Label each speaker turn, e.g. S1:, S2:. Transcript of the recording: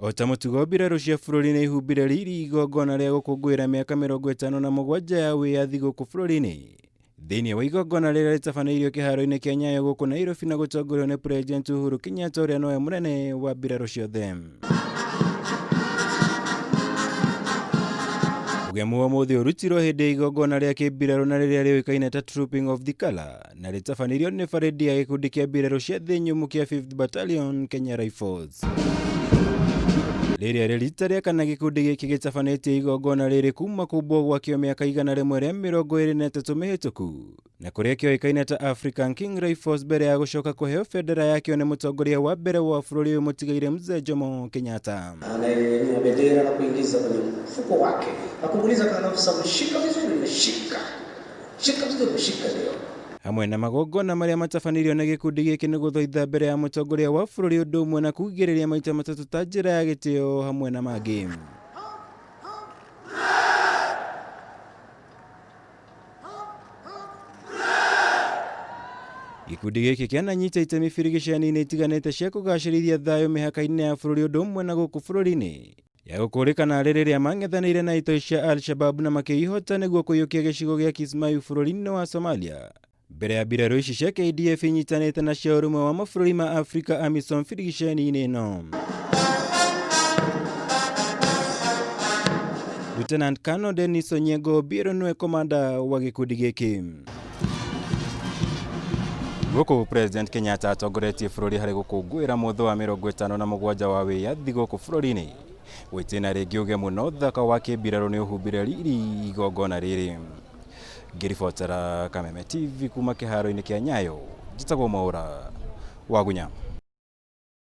S1: Ota mutugo biraru cia bururi niuhumbire riri igongona ria gukunguira miaka 57 ya wiyathi guku bururi-ini. Thii wa igongona riria ritabaniirio kiharo-ini kia Nyayo guku Nairobi na gutongorio ni President Uhuru Kenyatta uria nowe munene wa biraru ciothe. Ugemu wa muthi urutirwo hindi igongona ria kimbiraru na riria riuikaine ta Trooping of the Colour na ritabanirio ni baredi ya gikundi kia biraru cia thii nyumu kia 5th Battalion Riffles. Riria rita ria kana gikundi giki gitabanĩtie igongona riri kuma kumbwo gwakio miaka 123 mihituku na kuria kioikaine ta African King Rifles mbere ya gucoka kuheo federa yakio ni mutongoria wa mbere wa bururi uyu mutigaire mzee Jomo Kenyatta.
S2: Anainua bendera na kuingiza kwenye mfuko wake na kumuuliza kana afisa mshika vizuri, umeshika vizuri, umeshika leo.
S1: Hamwe na magongona maria matabanirio na gikundi giki ni guthoitha mbere ya mutongoria wa bururi undu umwe na kugiriria maita matatu ta njira ya gitio hamwe na mangĩ. Gikundi giki kiananyita itemi birigicani-inĩ itiganĩte cia kugacĩrithia thayũ mĩhaka-inĩ ya bururi undu umwe na guku bururi-ini ya gũkũrĩkana rĩrĩa mang'ethanĩire na itoi cia Al-Shabaab na makĩihota nĩguo kũiyũkia gĩcigo gĩa Kismayu bururi-inĩ wa Somalia. Mbere ya biraru ici cia KDF inyitanĩte na cia ũrũmwe wa mabũrũri ma Afrika AMISOM birigicani-inĩ ĩno. Lieutenant Colonel Dennis Onyengo Biro nĩwe komanda wa gĩkundi gĩkĩ. Guku President Kenyatta atongoretie bururi harĩ gũkũngũĩra mũthĩ wa 57 wa wiyathi gũkũ bururi-inĩ. Gwĩtĩna rĩngĩ Ugemu na uthaka wa kimbiraru niuhumbire riri igongona rĩrĩ. Ngiribotera Kameme TV kuma kiharo-ini kia Nyayo, njitagwo Mambura wa Ugemu.